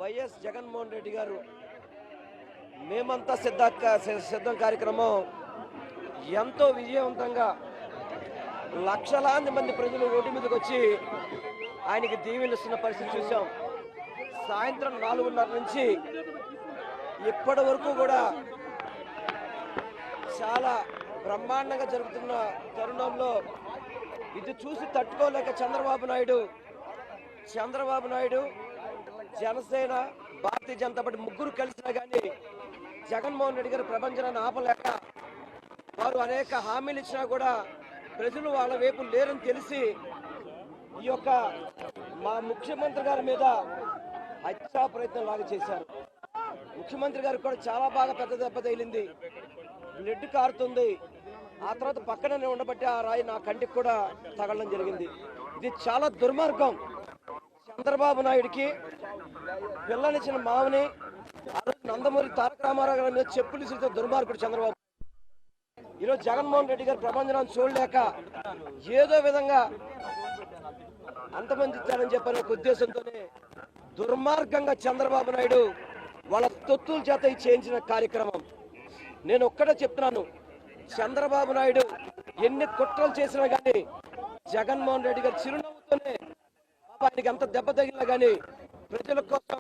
YS Jaganmohan Reddy గారు మేమంతా సిద్ధం కార్యక్రమం ఎంతో విజయవంతంగా లక్షలాది మంది ప్రజలు రోడ్డు మీదకి వచ్చి ఆయనకి దీవెనిస్తున్న పరిస్థితి చూసాం. సాయంత్రం 4:30 నుంచి ఇప్పటి వరకు కూడా చాలా బ్రహ్మాండంగా జరుగుతున్న తరుణంలో ఇది చూసి తట్టుకోలేక చంద్రబాబు నాయుడు జనసేన భారతీయ జనతా పార్టీ ముగ్గురు కలిసినా కానీ జగన్మోహన్ రెడ్డి గారి ప్రపంచాన్ని ఆపలేక వారు అనేక హామీలు ఇచ్చినా కూడా ప్రజలు వాళ్ళ వైపు లేరని తెలిసి ఈ యొక్క మా ముఖ్యమంత్రి గారి మీద హత్యా ప్రయత్నం లాగా చేశారు. ముఖ్యమంత్రి గారికి కూడా చాలా బాగా పెద్ద దెబ్బ తగిలింది, బ్లడ్ కారుతుంది. ఆ తర్వాత పక్కనే ఉండబట్టి ఆ రాయి నా కంటికి కూడా తగలడం జరిగింది. ఇది చాలా దుర్మార్గం. చంద్రబాబు నాయుడికి పిల్లనిచ్చిన మామని నందమూరి తారక రామారావు గారి మీద చెప్పులు ఇస్తే దుర్మార్గుడు చంద్రబాబు. ఈరోజు జగన్మోహన్ రెడ్డి గారి ప్రపంచాన్ని చూడలేక ఏదో విధంగా అంతమందించాలని చెప్పని ఒక ఉద్దేశంతోనే దుర్మార్గంగా చంద్రబాబు నాయుడు వాళ్ళ తొత్తుల చేత చేయించిన కార్యక్రమం. నేను ఒక్కడే చెప్తున్నాను, చంద్రబాబు నాయుడు ఎన్ని కుట్రలు చేసినా కానీ జగన్మోహన్ రెడ్డి గారు చిరునవ్వుతోనే ఆయనకి అంత దెబ్బ తగిలినా కానీ ప్రజల కోసం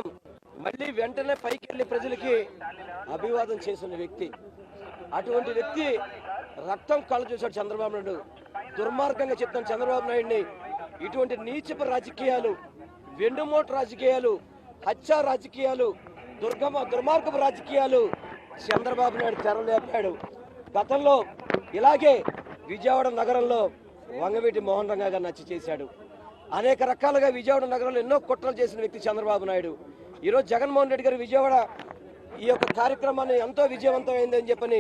మళ్ళీ వెంటనే పైకి వెళ్ళి ప్రజలకి అభివాదం చేసిన వ్యక్తి. అటువంటి వ్యక్తి రక్తం కళ్ళు చూశాడు చంద్రబాబు నాయుడు. దుర్మార్గంగా చెప్తాను చంద్రబాబు నాయుడిని. ఇటువంటి నీచపు రాజకీయాలు, వెండుమోటు రాజకీయాలు, హత్యా రాజకీయాలు, దుర్మార్గపు రాజకీయాలు చంద్రబాబు నాయుడు తెరలేపాడు. గతంలో ఇలాగే విజయవాడ నగరంలో వంగవీటి మోహన్ రంగా గారిని హత్య చేశాడు. అనేక రకాలుగా విజయవాడ నగరంలో ఎన్నో కుట్రలు చేసిన వ్యక్తి చంద్రబాబు నాయుడు. ఈరోజు జగన్మోహన్ రెడ్డి గారు విజయవాడ ఈ యొక్క కార్యక్రమాన్ని ఎంతో విజయవంతమైందని చెప్పని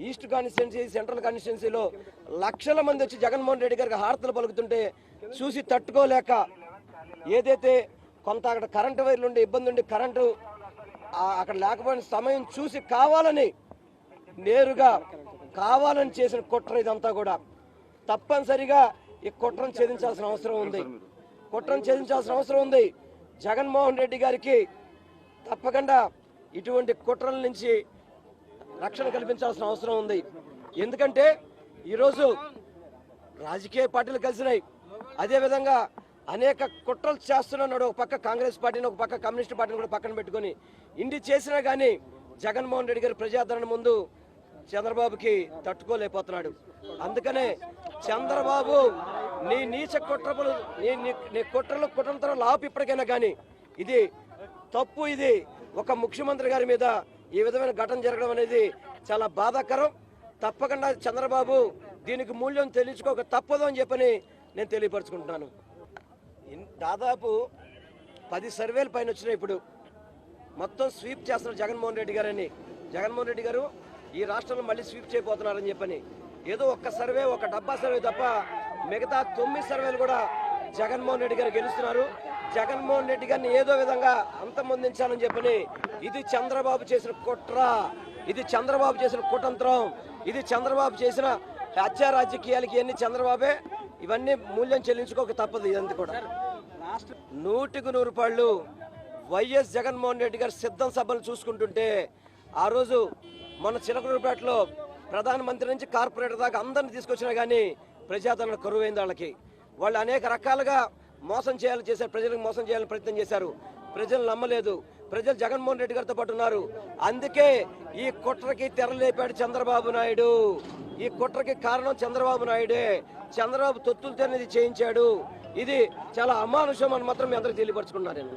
ఈస్ట్ కాన్స్టిట్యున్సీ, సెంట్రల్ కాన్స్టిట్యున్సీలో లక్షల మంది వచ్చి జగన్మోహన్ రెడ్డి గారికి హారతలు పలుకుతుంటే చూసి తట్టుకోలేక ఏదైతే కొంత అక్కడ కరెంటు వైర్లు ఉండి ఇబ్బంది ఉండి కరెంటు అక్కడ లేకపోయిన సమయం చూసి నేరుగా కావాలని చేసిన కుట్ర ఇదంతా కూడా. తప్పనిసరిగా ఈ కుట్రను ఛేదించాల్సిన అవసరం ఉంది. జగన్మోహన్ రెడ్డి గారికి తప్పకుండా ఇటువంటి కుట్రల నుంచి రక్షణ కల్పించాల్సిన అవసరం ఉంది. ఎందుకంటే ఈరోజు రాజకీయ పార్టీలు కలిసినాయి, అదేవిధంగా అనేక కుట్రలు చేస్తున్నాడు. ఒక పక్క కాంగ్రెస్ పార్టీని, ఒక పక్క కమ్యూనిస్ట్ పార్టీని కూడా పక్కన పెట్టుకొని ఇన్ని చేసినా కానీ జగన్మోహన్ రెడ్డి గారి ప్రజాదరణ ముందు చంద్రబాబుకి తట్టుకోలేకపోతున్నాడు. అందుకనే చంద్రబాబు నీ నీచ కుట్రలు, నీ కుట్రలు ఆపు ఇప్పటికైనా కానీ. ఇది తప్పు. ఇది ఒక ముఖ్యమంత్రి గారి మీద ఈ విధమైన ఘటన జరగడం అనేది చాలా బాధాకరం. తప్పకుండా చంద్రబాబు దీనికి మూల్యం తెలుసుకోక తప్పదు అని చెప్పని నేను తెలియపరచుకుంటున్నాను. దాదాపు 10 సర్వేల పైన వచ్చినాయి. ఇప్పుడు మొత్తం స్వీప్ చేస్తున్నారు జగన్మోహన్ రెడ్డి గారని. జగన్మోహన్ రెడ్డి గారు ఈ రాష్ట్రంలో మళ్ళీ స్వీప్ చేయబోతున్నారని చెప్పని ఏదో ఒక్క సర్వే, ఒక డబ్బా సర్వే తప్ప మిగతా 9 సర్వేలు కూడా జగన్మోహన్ రెడ్డి గారు గెలుస్తున్నారు. జగన్మోహన్ రెడ్డి గారిని ఏదో విధంగా అంతమొందించాలని చెప్పని ఇది చంద్రబాబు చేసిన కుట్ర, ఇది చంద్రబాబు చేసిన కుతంత్రం, ఇది చంద్రబాబు చేసిన హత్యా రాజకీయాలకి ఇవన్నీ చంద్రబాబే. ఇవన్నీ మూల్యం చెల్లించుకోక తప్పదు. ఇదంతా కూడా 100కు 100 పాళ్ళు వైఎస్ జగన్మోహన్ రెడ్డి గారు సిద్ధం సభలు చూసుకుంటుంటే ఆ రోజు మన చిలకలూరుపేటలో ప్రధానమంత్రి నుంచి కార్పొరేటర్ దాకా అందరిని తీసుకొచ్చినా కానీ ప్రజాదరణ కరువైంది. వాళ్ళు అనేక రకాలుగా మోసం చేశారు, ప్రజలకు మోసం చేయాలని ప్రయత్నం చేశారు. ప్రజలు నమ్మలేదు. ప్రజలు జగన్మోహన్ రెడ్డి గారితో పాటు ఉన్నారు. అందుకే ఈ కుట్రకి తెరలేపాడు చంద్రబాబు నాయుడు. ఈ కుట్రకి కారణం చంద్రబాబు నాయుడే. చంద్రబాబు తొత్తులతో చేయించాడు. ఇది చాలా అమానుషం అని మాత్రం మీ అందరికీ తెలియపరచుకున్నాను నేను.